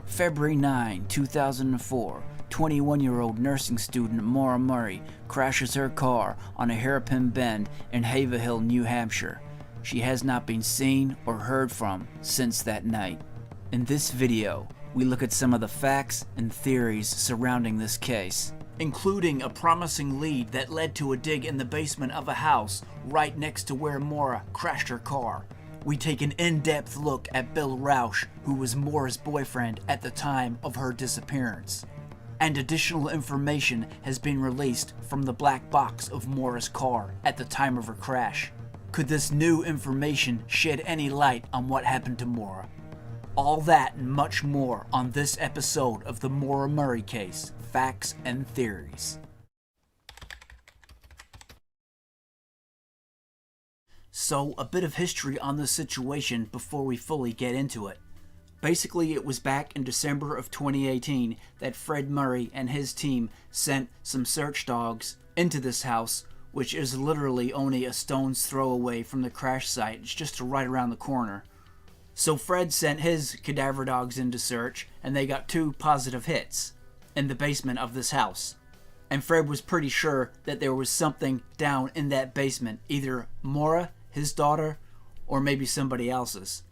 February 9, 2004, 21-year-old nursing student Maura Murray crashes her car on a hairpin bend in Haverhill, New Hampshire. She has not been seen or heard from since that night. In this video, we look at some of the facts and theories surrounding this case, including a promising lead that led to a dig in the basement of a house right next to where Maura crashed her car. We take an in-depth look at Bill Rausch, who was Maura's boyfriend at the time of her disappearance. And additional information has been released from the black box of Maura's car at the time of her crash. Could this new information shed any light on what happened to Maura? All that and much more on this episode of the Maura Murray case, Facts and Theories. So, a bit of history on this situation before we fully get into it. Basically, it was back in December of 2018 that Fred Murray and his team sent some search dogs into this house, which is literally only a stone's throw away from the crash site. It's just right around the corner. So Fred sent his cadaver dogs in to search, and they got 2 positive hits in the basement of this house. And Fred was pretty sure that there was something down in that basement, either Maura, his daughter, or maybe somebody else's.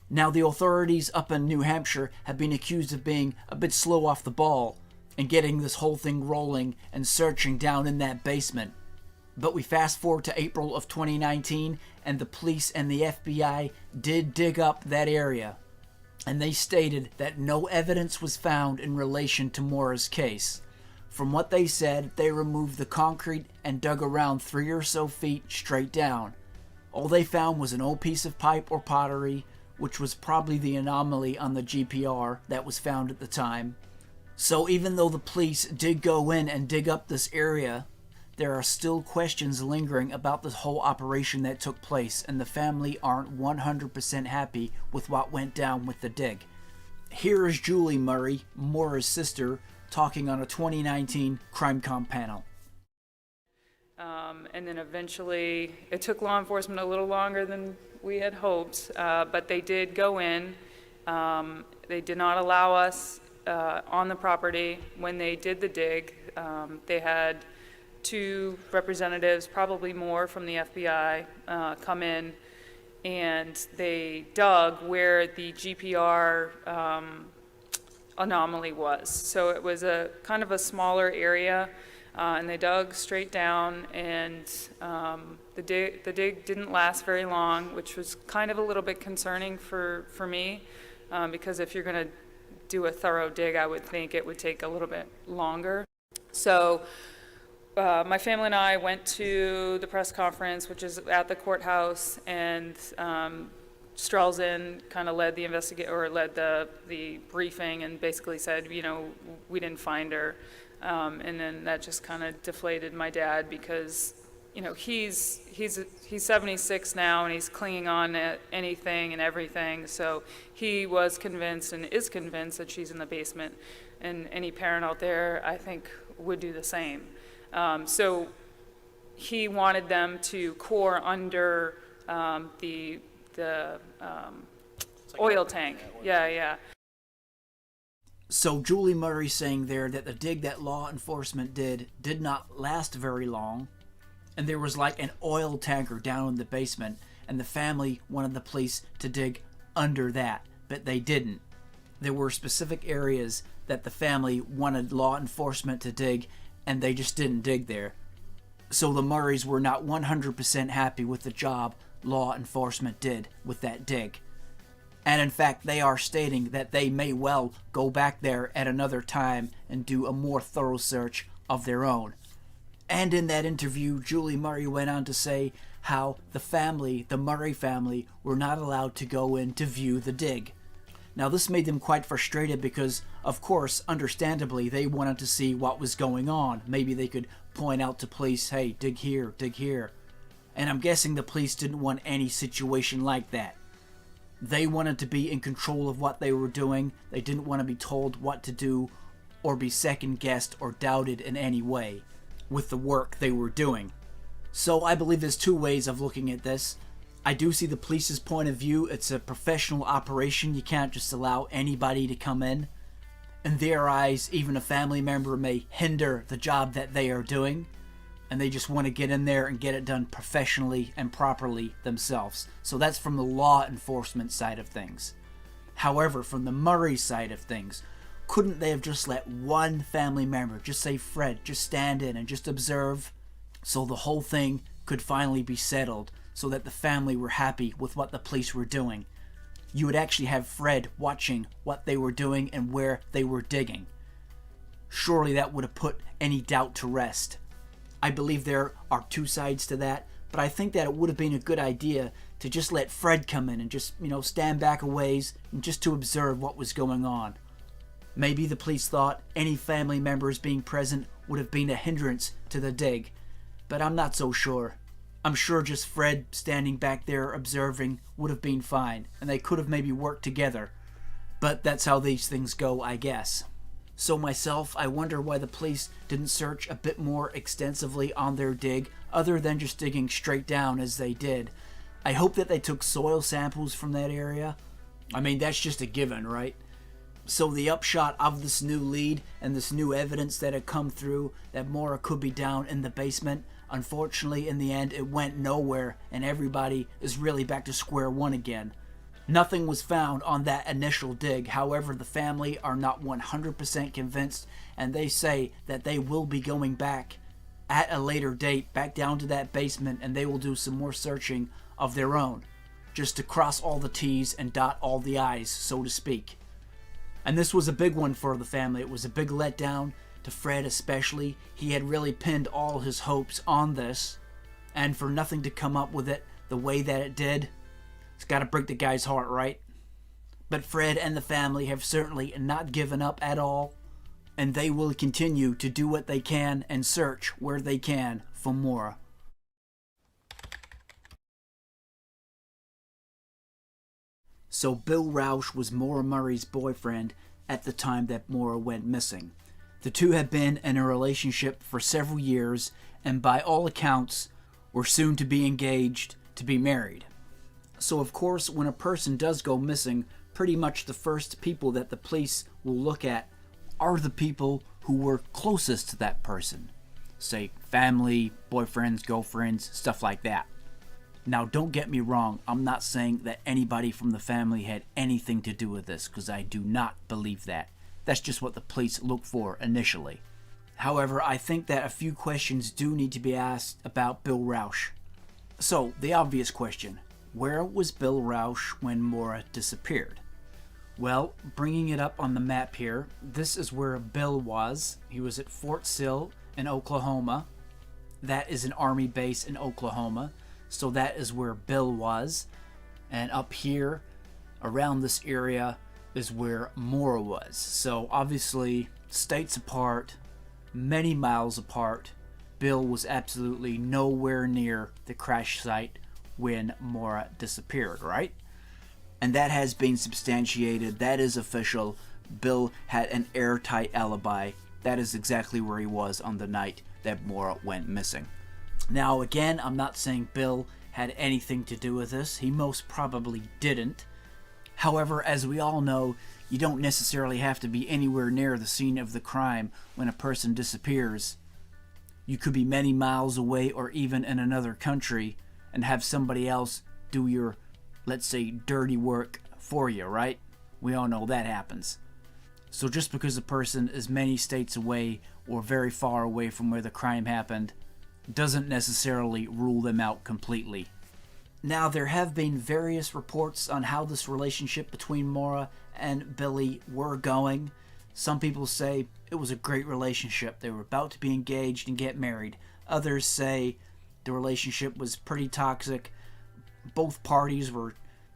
Now, the authorities up in New Hampshire have been accused of being a bit slow off the ball and getting this whole thing rolling and searching down in that basement. But we fast forward to April of 2019, and the police and the FBI did dig up that area. And they stated that no evidence was found in relation to Maura's case. From what they said, they removed the concrete and dug around 3 or so feet straight down. All they found was an old piece of pipe or pottery, which was probably the anomaly on the GPR that was found at the time. So even though the police did go in and dig up this area, there are still questions lingering about this whole operation that took place, and the family aren't 100% happy with what went down with the dig. Here is Julie Murray, Maura's sister, talking on a 2019 CrimeCom panel. And then eventually, it took law enforcement a little longer than we had hoped, but they did go in. They did not allow us on the property when they did the dig. They had 2 representatives, probably more from the FBI, come in, and they dug where the GPR anomaly was. So it was a kind of a smaller area. And they dug straight down, and the dig didn't last very long, which was kind of a little bit concerning for me, because if you're going to do a thorough dig, I would think it would take a little bit longer. So my family and I went to the press conference, which is at the courthouse, and Strelzin kind of led the the briefing, and basically said, we didn't find her. And then that just kind of deflated my dad, because, he's 76 now, and he's clinging on to anything and everything. So he was convinced and is convinced that she's in the basement, and any parent out there, I think, would do the same. So he wanted them to core under the oil tank. Yeah. So Julie Murray saying there that the dig that law enforcement did not last very long, and there was like an oil tanker down in the basement, and the family wanted the police to dig under that, but they didn't. There were specific areas that the family wanted law enforcement to dig, and they just didn't dig there. So the Murrays were not 100% happy with the job law enforcement did with that dig. And in fact, they are stating that they may well go back there at another time and do a more thorough search of their own. And in that interview, Julie Murray went on to say how the Murray family, were not allowed to go in to view the dig. Now, this made them quite frustrated because, of course, understandably, they wanted to see what was going on. Maybe they could point out to police, hey, dig here, dig here. And I'm guessing the police didn't want any situation like that. They wanted to be in control of what they were doing. They didn't want to be told what to do or be second-guessed or doubted in any way with the work they were doing. So I believe there's 2 ways of looking at this. I do see the police's point of view. It's a professional operation. You can't just allow anybody to come in. In their eyes, even a family member may hinder the job that they are doing, and they just want to get in there and get it done professionally and properly themselves. So that's from the law enforcement side of things. However, from the Murray side of things, couldn't they have just let one family member, just say Fred, just stand in and just observe, so the whole thing could finally be settled, so that the family were happy with what the police were doing? You would actually have Fred watching what they were doing and where they were digging. Surely that would have put any doubt to rest. I believe there are two sides to that, but I think that it would have been a good idea to just let Fred come in and just, stand back a ways and just to observe what was going on. Maybe the police thought any family members being present would have been a hindrance to the dig, but I'm not so sure. I'm sure just Fred standing back there observing would have been fine, and they could have maybe worked together. But that's how these things go, I guess. So myself, I wonder why the police didn't search a bit more extensively on their dig, other than just digging straight down as they did. I hope that they took soil samples from that area. I mean, that's just a given, right? So the upshot of this new lead and this new evidence that had come through that Maura could be down in the basement, unfortunately in the end it went nowhere, and everybody is really back to square one again. Nothing was found on that initial dig. However, the family are not 100% convinced, and they say that they will be going back at a later date back down to that basement, and they will do some more searching of their own, just to cross all the T's and dot all the I's, so to speak. And this was a big one for the family. It was a big letdown to Fred especially. He had really pinned all his hopes on this, and for nothing to come up with it the way that it did, it's got to break the guy's heart, right? But Fred and the family have certainly not given up at all, and they will continue to do what they can and search where they can for Maura. So Bill Rausch was Maura Murray's boyfriend at the time that Maura went missing. The two had been in a relationship for several years, and by all accounts were soon to be engaged to be married. So of course, when a person does go missing, pretty much the first people that the police will look at are the people who were closest to that person. Say family, boyfriends, girlfriends, stuff like that. Now don't get me wrong, I'm not saying that anybody from the family had anything to do with this, because I do not believe that. That's just what the police look for initially. However, I think that a few questions do need to be asked about Bill Rausch. So, the obvious question: where was Bill Rausch when Maura disappeared? Well, bringing it up on the map here, this is where Bill was. He was at Fort Sill in Oklahoma. That is an army base in Oklahoma. So that is where Bill was. And up here, around this area, is where Maura was. So obviously, states apart, many miles apart, Bill was absolutely nowhere near the crash site when Maura disappeared, right? And that has been substantiated. That is official. Bill had an airtight alibi. That is exactly where he was on the night that Maura went missing. Now again, I'm not saying Bill had anything to do with this. He most probably didn't. However, as we all know, you don't necessarily have to be anywhere near the scene of the crime when a person disappears. You could be many miles away or even in another country and have somebody else do your, let's say, dirty work for you, right? We all know that happens. So just because a person is many states away or very far away from where the crime happened doesn't necessarily rule them out completely. Now, there have been various reports on how this relationship between Maura and Billy were going. Some people say it was a great relationship. They were about to be engaged and get married. Others say the relationship was pretty toxic. Both parties were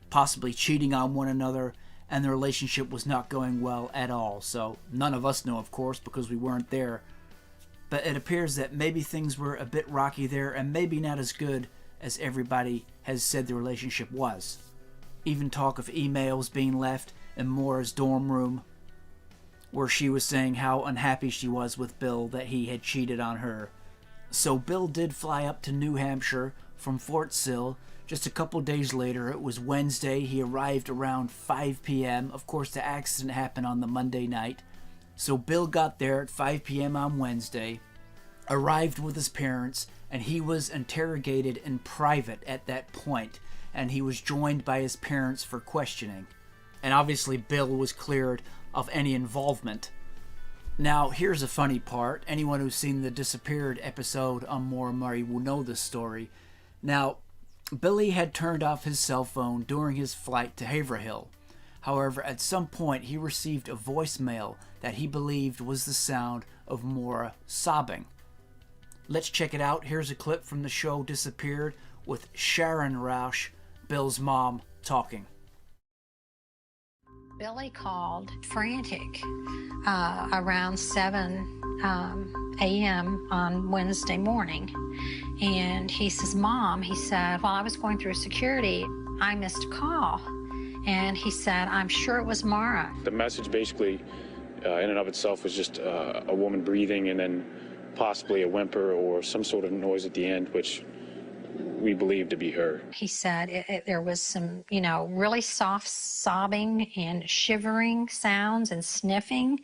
possibly cheating on one another, and the relationship was not going well at all. So none of us know, of course, because we weren't there. But it appears that maybe things were a bit rocky there, and maybe not as good as everybody has said the relationship was. Even talk of emails being left in Maura's dorm room, where she was saying how unhappy she was with Bill that he had cheated on her. So Bill did fly up to New Hampshire from Fort Sill. Just a couple days later, it was Wednesday. He arrived around 5 p.m. Of course, the accident happened on the Monday night. So Bill got there at 5 p.m. on Wednesday, arrived with his parents, and he was interrogated in private at that point, and he was joined by his parents for questioning. And obviously Bill was cleared of any involvement. Now, here's a funny part. Anyone who's seen the Disappeared episode on Maura Murray will know this story. Now, Billy had turned off his cell phone during his flight to Haverhill. However, at some point he received a voicemail that he believed was the sound of Maura sobbing. Let's check it out. Here's a clip from the show Disappeared with Sharon Rausch, Bill's mom, talking. Billy called frantic around 7 a.m. on Wednesday morning. And he says, "Mom," he said, "while I was going through security, I missed a call." And he said, "I'm sure it was Maura." The message basically, in and of itself, was just a woman breathing and then possibly a whimper or some sort of noise at the end, which we believe to be her. He said there was some, really soft sobbing and shivering sounds and sniffing.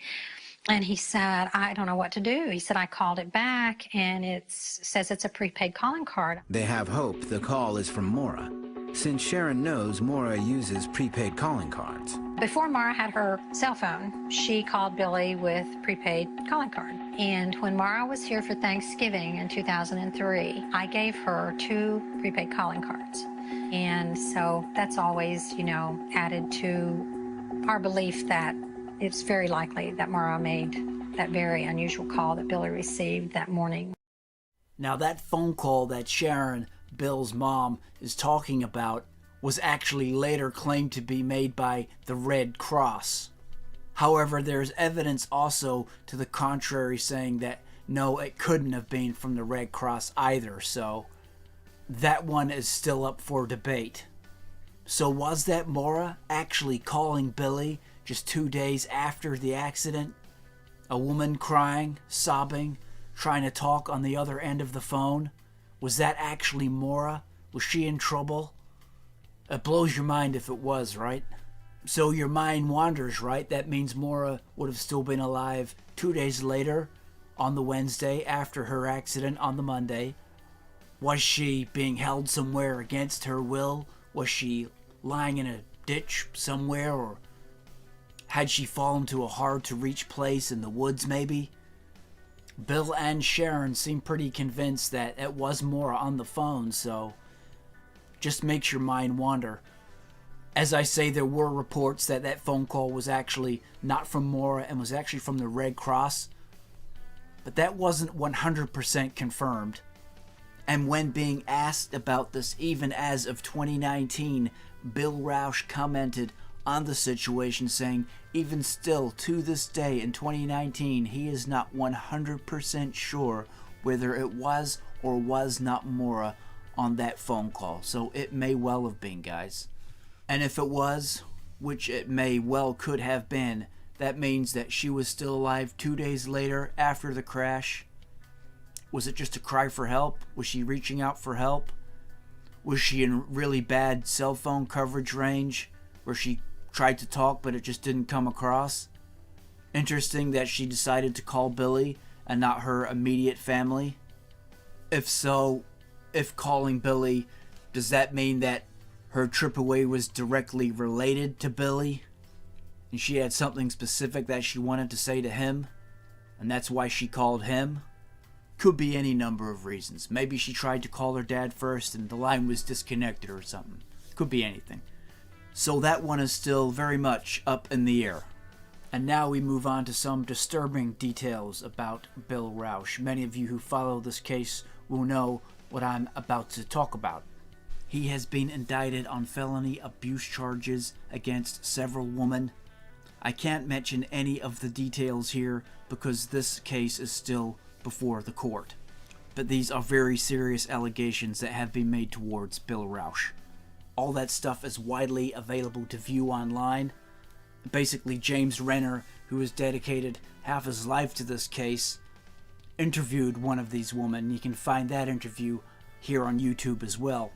And he said, "I don't know what to do." He said, "I called it back and it says it's a prepaid calling card." They have hope the call is from Maura, since Sharon knows Maura uses prepaid calling cards. Before Maura had her cell phone, she called Billy with prepaid calling card. And when Maura was here for Thanksgiving in 2003, I gave her 2 prepaid calling cards. And so that's always, added to our belief that it's very likely that Maura made that very unusual call that Billy received that morning. Now that phone call that Sharon, Bill's mom, is talking about was actually later claimed to be made by the Red Cross. However, there's evidence also to the contrary saying that no, it couldn't have been from the Red Cross either, so that one is still up for debate. So was that Maura actually calling Billy just 2 days after the accident? A woman crying, sobbing, trying to talk on the other end of the phone? Was that actually Maura? Was she in trouble? It blows your mind if it was, right? So your mind wanders, right? That means Maura would have still been alive 2 days later, on the Wednesday after her accident on the Monday. Was she being held somewhere against her will? Was she lying in a ditch somewhere? Or had she fallen to a hard-to-reach place in the woods, maybe? Bill and Sharon seem pretty convinced that it was Maura on the phone, so just makes your mind wander. As I say, there were reports that that phone call was actually not from Maura and was actually from the Red Cross, but that wasn't 100% confirmed. And when being asked about this, even as of 2019, Bill Rausch commented on the situation saying, even still to this day in 2019, he is not 100% sure whether it was or was not Maura on that phone call. So it may well have been, guys. And if it was, which it may well could have been, that means that she was still alive 2 days later after the crash. Was it just a cry for help? Was she reaching out for help? Was she in really bad cell phone coverage range where she tried to talk but it just didn't come across? Interesting that she decided to call Billy and not her immediate family. If so, if calling Billy, does that mean that her trip away was directly related to Billy? And she had something specific that she wanted to say to him, and that's why she called him? Could be any number of reasons. Maybe she tried to call her dad first and the line was disconnected or something. Could be anything. So that one is still very much up in the air. And now we move on to some disturbing details about Bill Rausch. Many of you who follow this case will know what I'm about to talk about. He has been indicted on felony abuse charges against several women. I can't mention any of the details here because this case is still before the court. But these are very serious allegations that have been made towards Bill Rausch. All that stuff is widely available to view online. Basically, James Renner, who has dedicated half his life to this case, interviewed one of these women. You can find that interview here on YouTube as well.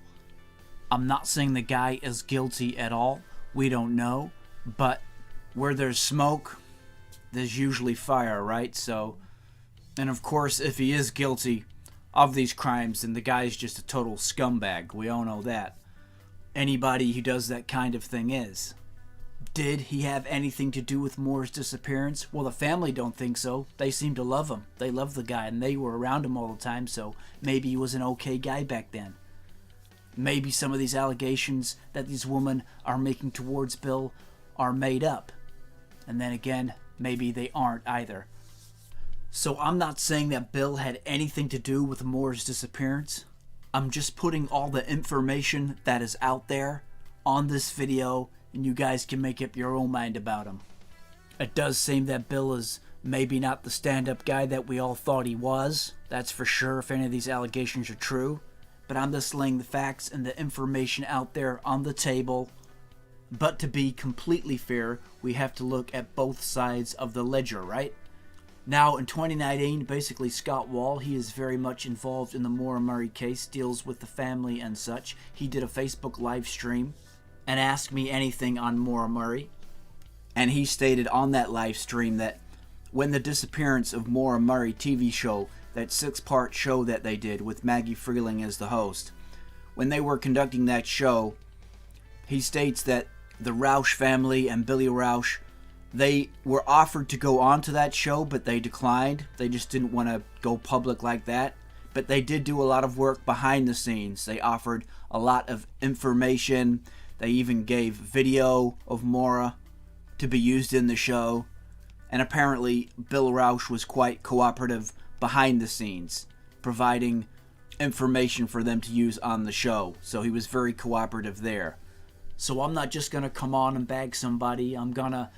I'm not saying the guy is guilty at all. We don't know. But where there's smoke, there's usually fire, right? So, and of course, if he is guilty of these crimes, then the guy's just a total scumbag. We all know that. Anybody who does that kind of thing is. Did he have anything to do with Maura's disappearance? Well, the family don't think so. They seem to love him. They love the guy, and they were around him all the time, so maybe he was an okay guy back then. Maybe some of these allegations that these women are making towards Bill are made up. And then again, maybe they aren't either. So I'm not saying that Bill had anything to do with Maura's disappearance. I'm just putting all the information that is out there on this video, and you guys can make up your own mind about him. It does seem that Bill is maybe not the stand-up guy that we all thought he was. That's for sure if any of these allegations are true. But I'm just laying the facts and the information out there on the table. But to be completely fair, we have to look at both sides of the ledger, right? Now, in 2019, basically Scott Wall, he is very much involved in the Maura Murray case, deals with the family and such. He did a Facebook live stream and asked me anything on Maura Murray. And he stated on that live stream that when the disappearance of Maura Murray TV show, that 6-part show that they did with Maggie Freeling as the host, when they were conducting that show, he states that the Rausch family and Billy Rausch, they were offered to go on to that show, but they declined. They just didn't want to go public like that. But they did do a lot of work behind the scenes. They offered a lot of information. They even gave video of Maura to be used in the show. And apparently, Bill Rausch was quite cooperative behind the scenes, providing information for them to use on the show. So he was very cooperative there. So I'm not just going to come on and bag somebody. I'm going to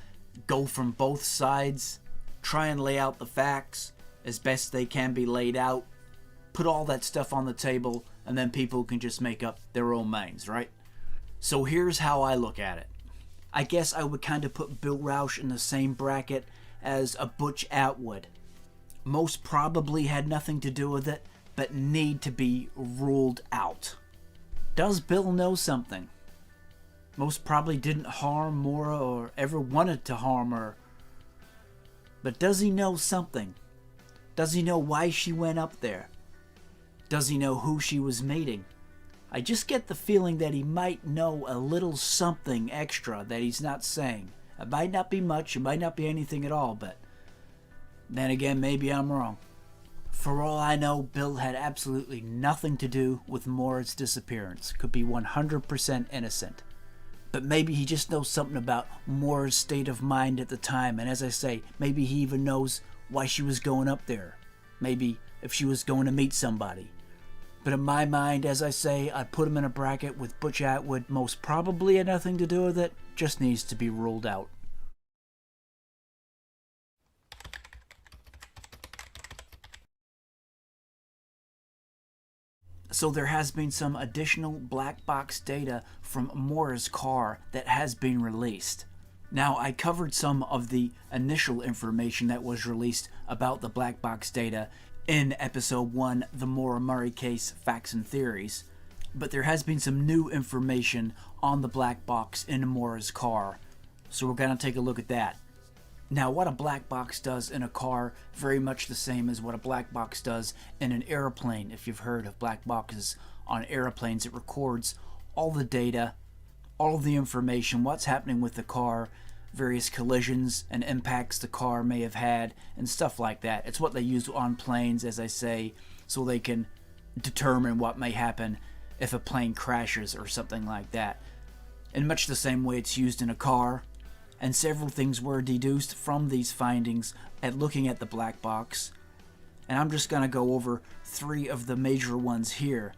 go from both sides, try and lay out the facts as best they can be laid out, put all that stuff on the table, and then people can just make up their own minds, right? So here's how I look at it. I guess I would kind of put Bill Rausch in the same bracket as a Butch Atwood. Most probably had nothing to do with it, but need to be ruled out. Does Bill know something? Most probably didn't harm Maura or ever wanted to harm her. But does he know something? Does he know why she went up there? Does he know who she was meeting? I just get the feeling that he might know a little something extra that he's not saying. It might not be much, it might not be anything at all, but then again, maybe I'm wrong. For all I know, Bill had absolutely nothing to do with Maura's disappearance. Could be 100% innocent. But maybe he just knows something about Maura's state of mind at the time, and as I say, maybe he even knows why she was going up there. Maybe if she was going to meet somebody. But in my mind, as I say, I put him in a bracket with Butch Atwood. Most probably had nothing to do with it, just needs to be ruled out. So there has been some additional black box data from Maura's car that has been released. Now, I covered some of the initial information that was released about the black box data in episode 1, the Maura Murray case, Facts and Theories. But there has been some new information on the black box in Maura's car. So we're going to take a look at that. Now, what a black box does in a car, very much the same as what a black box does in an airplane. If you've heard of black boxes on airplanes, it records all the data, all of the information, what's happening with the car, various collisions and impacts the car may have had, and stuff like that. It's what they use on planes, as I say, so they can determine what may happen if a plane crashes or something like that. In much the same way it's used in a car. And several things were deduced from these findings at looking at the black box. And I'm just going to go over 3 of the major ones here.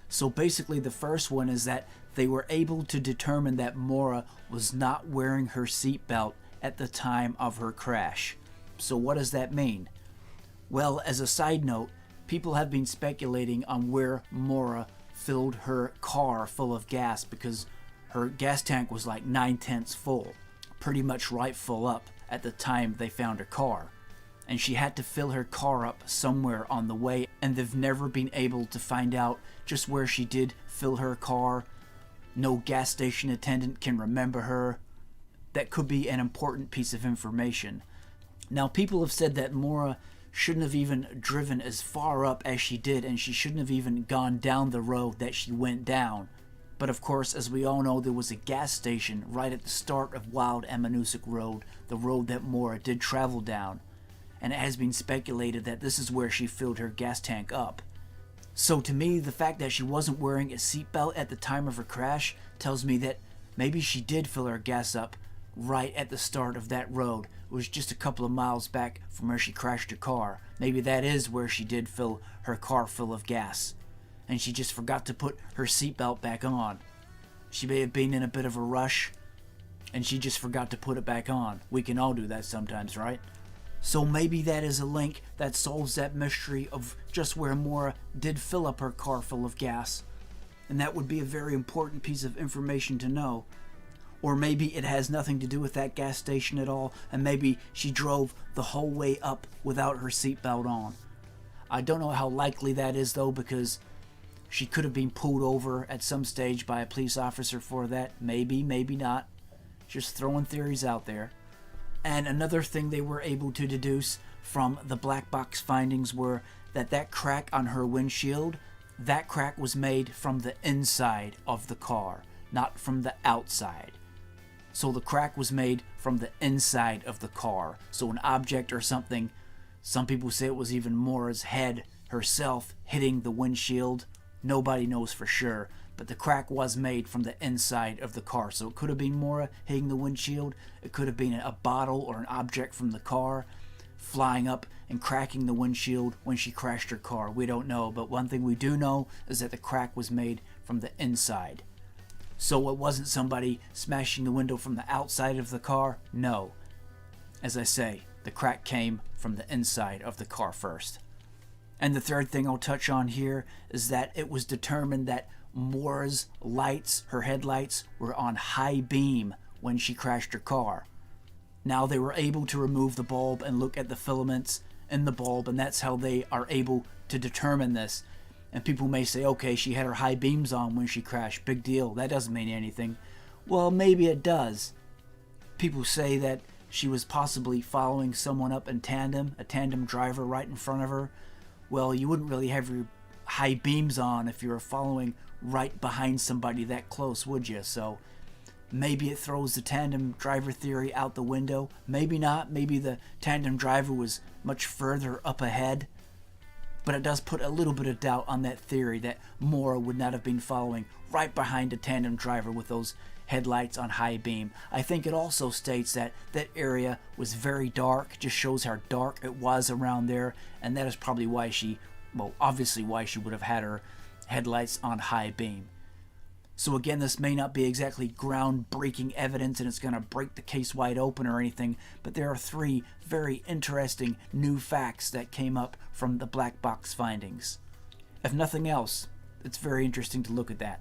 So basically the first one is that they were able to determine that Maura was not wearing her seatbelt at the time of her crash. So what does that mean? Well, as a side note, people have been speculating on where Maura filled her car full of gas, because her gas tank was like 9/10 full. Pretty much right full up at the time they found her car. and she had to fill her car up somewhere on the way, and they've never been able to find out just where she did fill her car. No gas station attendant can remember her. That could be an important piece of information. Now, people have said that Maura shouldn't have even driven as far up as she did, and she shouldn't have even gone down the road that she went down. But of course, as we all know, there was a gas station right at the start of Wild Ammonoosuc Road, the road that Maura did travel down. And it has been speculated that this is where she filled her gas tank up. So to me, the fact that she wasn't wearing a seatbelt at the time of her crash tells me that maybe she did fill her gas up right at the start of that road. It was just a couple of miles back from where she crashed her car. Maybe that is where she did fill her car full of gas, and she just forgot to put her seatbelt back on. She may have been in a bit of a rush, and she just forgot to put it back on. We can all do that sometimes, right? So maybe that is a link that solves that mystery of just where Maura did fill up her car full of gas, and that would be a very important piece of information to know. Or maybe it has nothing to do with that gas station at all, and maybe she drove the whole way up without her seatbelt on. I don't know how likely that is, though, because she could have been pulled over at some stage by a police officer for that. Maybe, maybe not. Just throwing theories out there. And another thing they were able to deduce from the black box findings were that crack on her windshield, that crack was made from the inside of the car, not from the outside. So the crack was made from the inside of the car. So an object or something, some people say it was even Maura's head herself hitting the windshield. Nobody knows for sure, but the crack was made from the inside of the car. So it could have been Maura hitting the windshield. It could have been a bottle or an object from the car flying up and cracking the windshield when she crashed her car. We don't know, but one thing we do know is that the crack was made from the inside. So it wasn't somebody smashing the window from the outside of the car. No. As I say, the crack came from the inside of the car first. And the third thing I'll touch on here is that it was determined that Maura's lights, her headlights, were on high beam when she crashed her car. Now they were able to remove the bulb and look at the filaments in the bulb, and that's how they are able to determine this. And people may say, okay, she had her high beams on when she crashed. Big deal. That doesn't mean anything. Well, maybe it does. People say that she was possibly following someone up in tandem, a tandem driver right in front of her. Well, you wouldn't really have your high beams on if you were following right behind somebody that close, would you? So maybe it throws the tandem driver theory out the window. Maybe not. Maybe the tandem driver was much further up ahead. But it does put a little bit of doubt on that theory that Maura would not have been following right behind a tandem driver with those headlights on high beam. I think it also states that that area was very dark, just shows how dark it was around there, and that is probably why she, well, obviously why she would have had her headlights on high beam. So again, this may not be exactly groundbreaking evidence and it's going to break the case wide open or anything, but there are three very interesting new facts that came up from the black box findings. If nothing else, it's very interesting to look at that.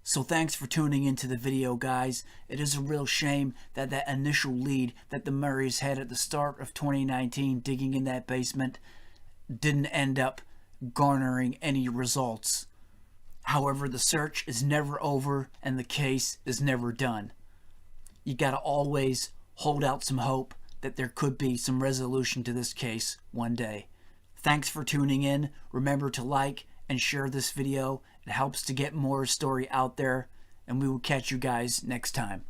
So thanks for tuning into the video, guys. It is a real shame that that initial lead that the Murrays had at the start of 2019 digging in that basement didn't end up garnering any results. However, the search is never over and the case is never done. You gotta always hold out some hope that there could be some resolution to this case one day. Thanks for tuning in. Remember to like and share this video. It helps to get more story out there, and we will catch you guys next time.